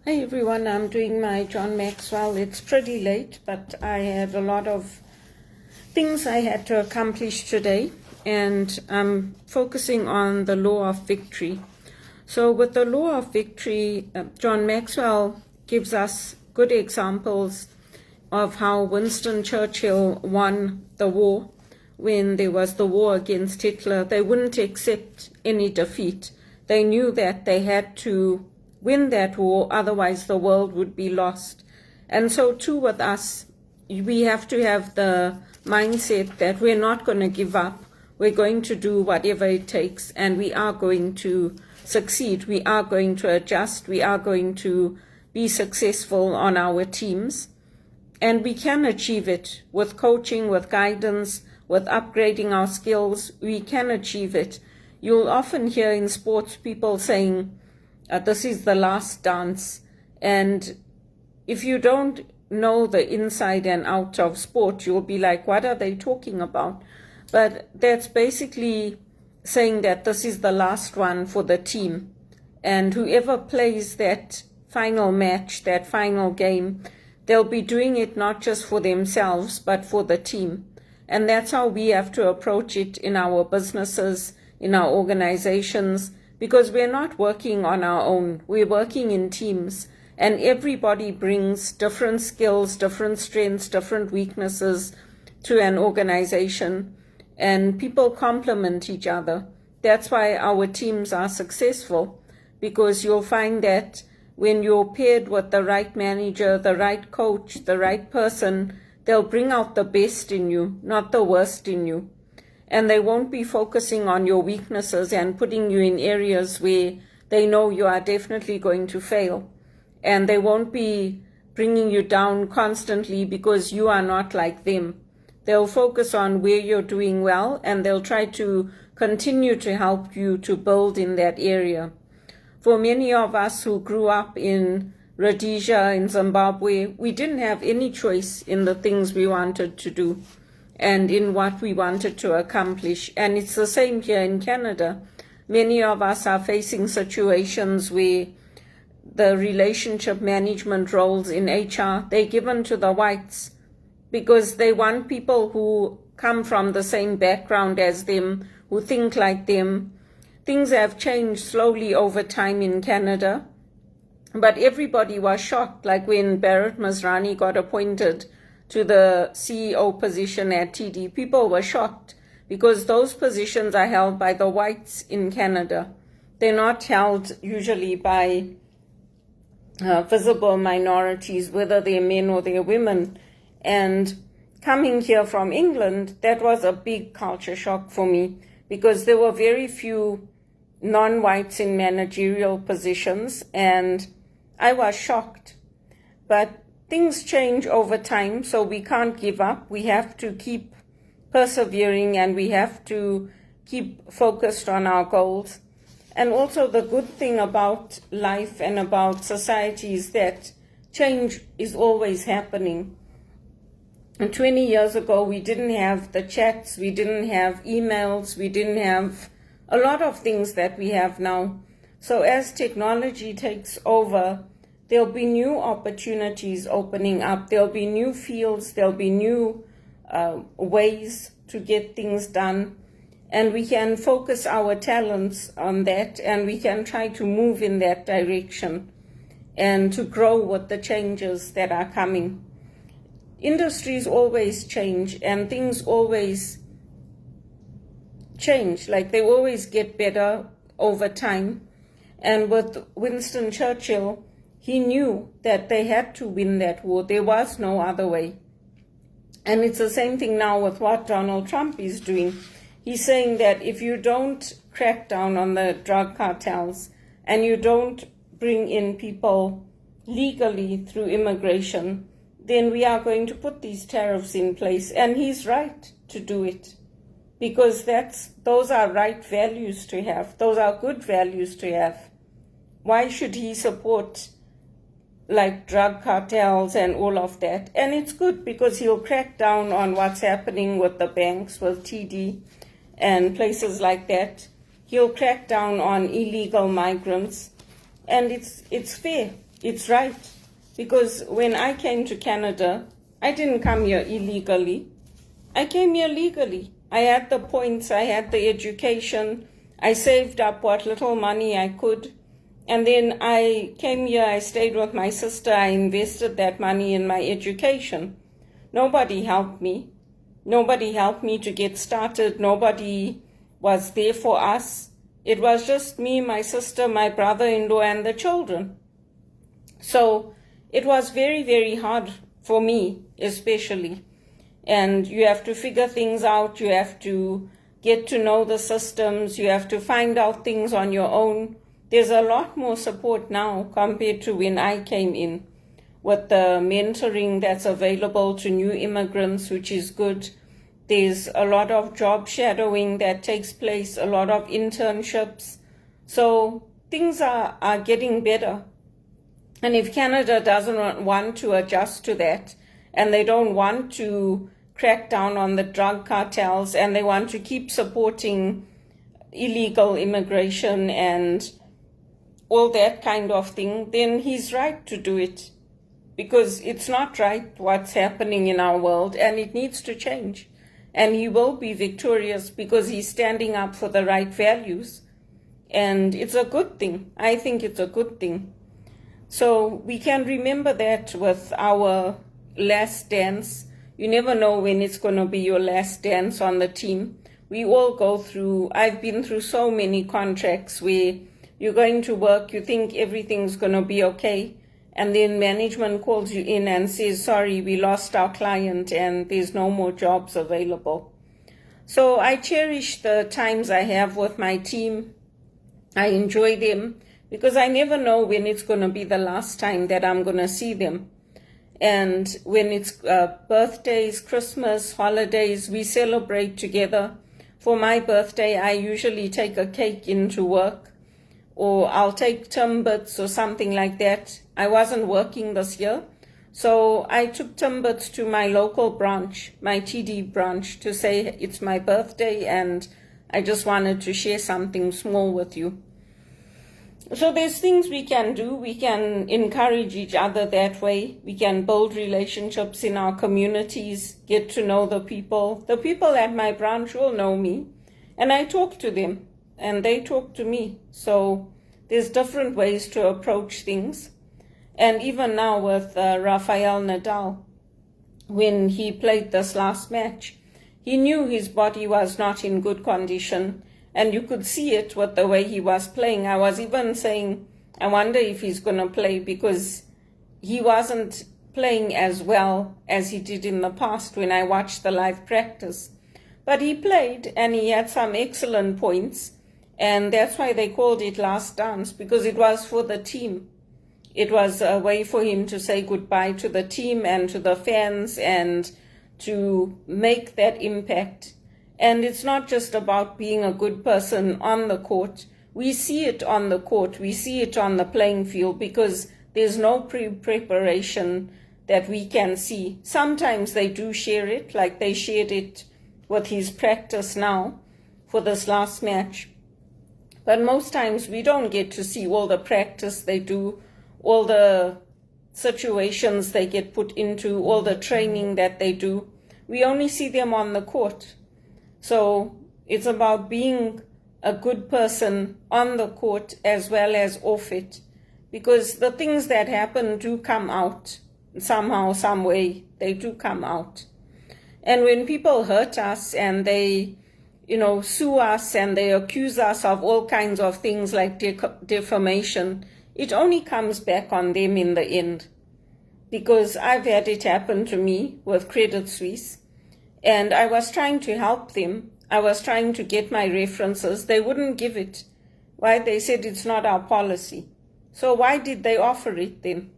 Hey everyone, I'm doing my John Maxwell. It's pretty late, but I had a lot of things I had to accomplish today, and I'm focusing on the law of victory. So with the law of victory, John Maxwell gives us good examples of how Winston Churchill won the war. When there was the war against Hitler, they wouldn't accept any defeat. They knew that they had to win that war, otherwise the world would be lost. And so too with us, we have to have the mindset that we're not going to give up. We're going to do whatever it takes, and we are going to succeed. We are going to adjust. We are going to be successful on our teams. And we can achieve it with coaching, with guidance, with upgrading our skills. We can achieve it. You'll often hear in sports people saying, this is the last dance. And if you don't know the inside and out of sport, you'll be like, what are they talking about? But that's basically saying that this is the last one for the team. And whoever plays that final match, that final game, they'll be doing it not just for themselves, but for the team. And that's how we have to approach it in our businesses, in our organizations, because we're not working on our own. We're working in teams, and everybody brings different skills, different strengths, different weaknesses to an organization, and people complement each other. That's why our teams are successful, because you'll find that when you're paired with the right manager, the right coach, the right person, they'll bring out the best in you, not the worst in you. And they won't be focusing on your weaknesses and putting you in areas where they know you are definitely going to fail. And they won't be bringing you down constantly because you are not like them. They'll focus on where you're doing well, and they'll try to continue to help you to build in that area. For many of us who grew up in Rhodesia, in Zimbabwe, we didn't have any choice in the things we wanted to do and in what we wanted to accomplish. And it's the same here in Canada. Many of us are facing situations where the relationship management roles in HR, they're given to the whites because they want people who come from the same background as them, who think like them. Things have changed slowly over time in Canada, but everybody was shocked, like when Bharat Masrani got appointed to the CEO position at TD. People were shocked because those positions are held by the whites in Canada. They're not held usually by visible minorities, whether they're men or they're women. And coming here from England, that was a big culture shock for me because there were very few non-whites in managerial positions, and I was shocked. But things change over time, so we can't give up. We have to keep persevering, and we have to keep focused on our goals. And also the good thing about life and about society is that change is always happening. And 20 years ago, we didn't have the chats, we didn't have emails, we didn't have a lot of things that we have now. So as technology takes over, there'll be new opportunities opening up. There'll be new fields. There'll be new ways to get things done. And we can focus our talents on that, and we can try to move in that direction and to grow with the changes that are coming. Industries always change, and things always change. Like they always get better over time. And with Winston Churchill, he knew that they had to win that war. There was no other way. And it's the same thing now with what Donald Trump is doing. He's saying that if you don't crack down on the drug cartels and you don't bring in people legally through immigration, then we are going to put these tariffs in place. And he's right to do it because those are right values to have. Those are good values to have. Why should he support like drug cartels and all of that? And it's good because he'll crack down on what's happening with the banks, with TD and places like that. He'll crack down on illegal migrants, and it's fair. It's right. Because when I came to Canada, I didn't come here illegally. I came here legally. I had the points, I had the education, I saved up what little money I could. And then I came here, I stayed with my sister, I invested that money in my education. Nobody helped me. Nobody helped me to get started. Nobody was there for us. It was just me, my sister, my brother-in-law, and the children. So it was very, very hard for me, especially. And you have to figure things out. You have to get to know the systems. You have to find out things on your own. There's a lot more support now compared to when I came in, with the mentoring that's available to new immigrants, which is good. There's a lot of job shadowing that takes place, a lot of internships. So things are getting better. And if Canada doesn't want to adjust to that, and they don't want to crack down on the drug cartels, and they want to keep supporting illegal immigration and all that kind of thing, then he's right to do it. Because it's not right what's happening in our world, and it needs to change. And he will be victorious because he's standing up for the right values. And it's a good thing. I think it's a good thing. So we can remember that with our last dance. You never know when it's going to be your last dance on the team. We all go through, I've been through so many contracts where you're going to work, you think everything's going to be okay, and then management calls you in and says, sorry, we lost our client and there's no more jobs available. So I cherish the times I have with my team. I enjoy them because I never know when it's going to be the last time that I'm going to see them. And when it's birthdays, Christmas, holidays, we celebrate together. For my birthday, I usually take a cake into work, or I'll take Timbits or something like that. I wasn't working this year, so I took Timbits to my local branch, my TD branch, to say it's my birthday and I just wanted to share something small with you. So there's things we can do. We can encourage each other that way. We can build relationships in our communities, get to know the people. The people at my branch will know me, and I talk to them, and they talk to me. So there's different ways to approach things. And even now with Rafa Nadal, when he played this last match, he knew his body was not in good condition. And you could see it with the way he was playing. I was even saying, I wonder if he's going to play, because he wasn't playing as well as he did in the past when I watched the live practice. But he played and he had some excellent points. And that's why they called it Last Dance, because it was for the team. It was a way for him to say goodbye to the team and to the fans and to make that impact. And it's not just about being a good person on the court. We see it on the court. We see it on the playing field, because there's no preparation that we can see. Sometimes they do share it, like they shared it with his practice now for this last match. But most times we don't get to see all the practice they do, all the situations they get put into, all the training that they do. We only see them on the court. So it's about being a good person on the court as well as off it, because the things that happen do come out somehow, some way. They do come out. And when people hurt us and they, sue us and they accuse us of all kinds of things like defamation, it only comes back on them in the end. Because I've had it happen to me with Credit Suisse. And I was trying to help them. I was trying to get my references. They wouldn't give it. Why? They said it's not our policy. So why did they offer it then?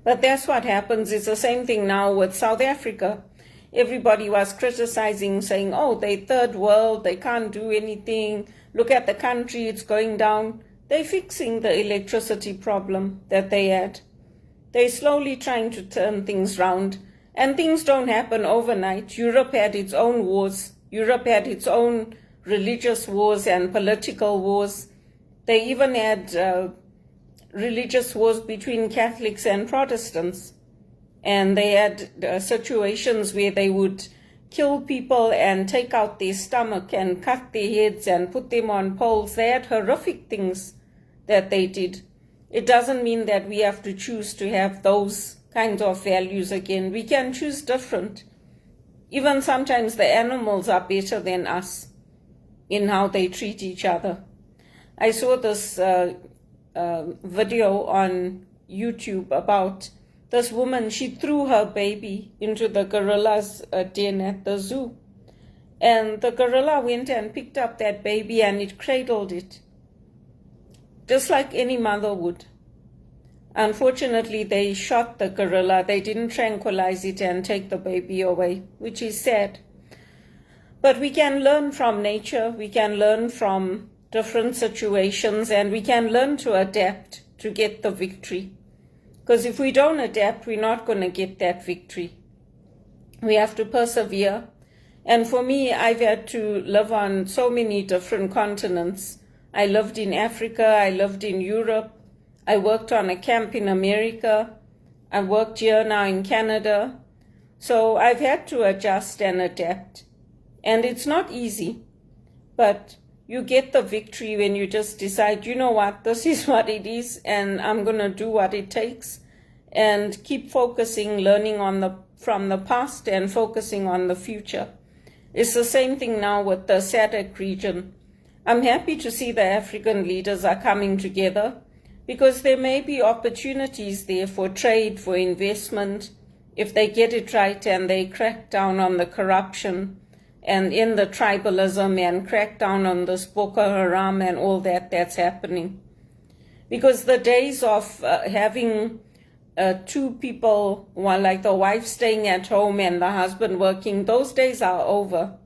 But that's what happens. It's the same thing now with South Africa. Everybody was criticizing, saying, oh, they're third world, they can't do anything. Look at the country, it's going down. They're fixing the electricity problem that they had. They're slowly trying to turn things round. And things don't happen overnight. Europe had its own wars. Europe had its own religious wars and political wars. They even had religious wars between Catholics and Protestants. And they had situations where they would kill people and take out their stomach and cut their heads and put them on poles. They had horrific things that they did. It doesn't mean that we have to choose to have those kinds of values again. We can choose different. Even sometimes the animals are better than us in how they treat each other. I saw this video on YouTube about this woman. She threw her baby into the gorilla's den at the zoo. And the gorilla went and picked up that baby and it cradled it, just like any mother would. Unfortunately, they shot the gorilla. They didn't tranquilize it and take the baby away, which is sad. But we can learn from nature. We can learn from different situations, and we can learn to adapt to get the victory. Because if we don't adapt, we're not going to get that victory. We have to persevere. And for me, I've had to live on so many different continents. I lived in Africa, I lived in Europe, I worked on a camp in America, I worked here now in Canada. So I've had to adjust and adapt. And it's not easy, but you get the victory when you just decide, you know what, this is what it is, and I'm going to do what it takes, and keep focusing, learning from the past and focusing on the future. It's the same thing now with the SADC region. I'm happy to see the African leaders are coming together, because there may be opportunities there for trade, for investment, if they get it right and they crack down on the corruption and in the tribalism and crack down on this Boko Haram and all that's happening. Because the days of having two people, one like the wife staying at home and the husband working, those days are over.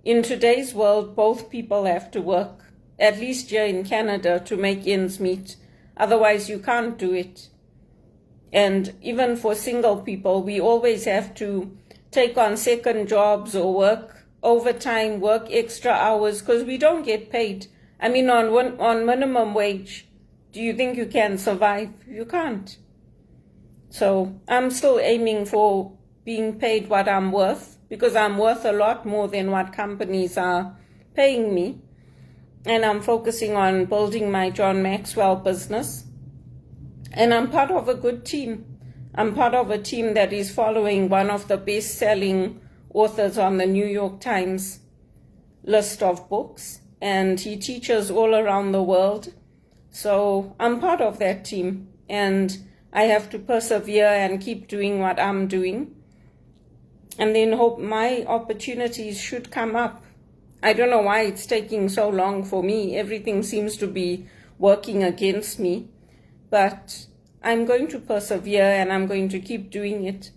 In today's world, both people have to work, at least here in Canada, to make ends meet. Otherwise, you can't do it. And even for single people, we always have to take on second jobs or work overtime, work extra hours, because we don't get paid. I mean, on minimum wage, do you think you can survive? You can't. So I'm still aiming for being paid what I'm worth, because I'm worth a lot more than what companies are paying me. And I'm focusing on building my John Maxwell business. And I'm part of a good team. I'm part of a team that is following one of the best-selling authors on the New York Times list of books. And he teaches all around the world. So I'm part of that team. And I have to persevere and keep doing what I'm doing. And then hope my opportunities should come up. I don't know why it's taking so long for me. Everything seems to be working against me. But I'm going to persevere and I'm going to keep doing it.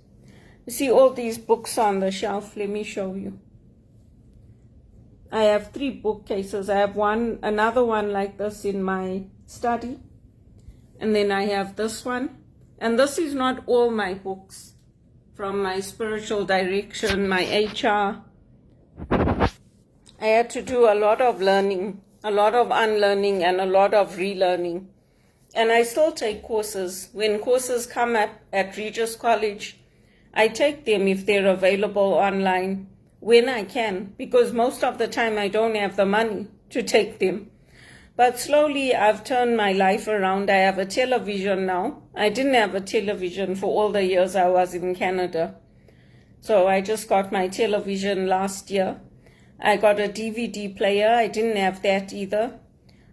You see all these books on the shelf? Let me show you. I have 3 bookcases. I have another one like this in my study. And then I have this one. And this is not all my books. From my spiritual direction, my HR. I had to do a lot of learning, a lot of unlearning, and a lot of relearning. And I still take courses. When courses come up at Regis College, I take them if they're available online when I can, because most of the time I don't have the money to take them. But slowly I've turned my life around. I have a television now. I didn't have a television for all the years I was in Canada. So I just got my television last year. I got a DVD player. I didn't have that either.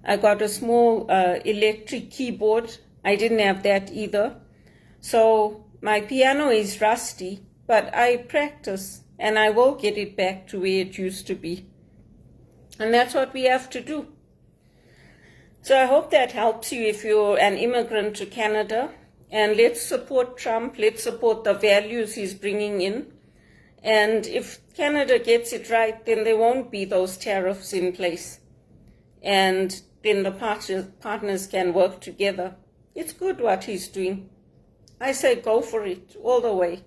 I got a small electric keyboard. I didn't have that either. So my piano is rusty, but I practice and I will get it back to where it used to be. And that's what we have to do. So I hope that helps you if you're an immigrant to Canada. And let's support Trump. Let's support the values he's bringing in. And if Canada gets it right, then there won't be those tariffs in place. And then the partners can work together. It's good what he's doing. I say go for it all the way.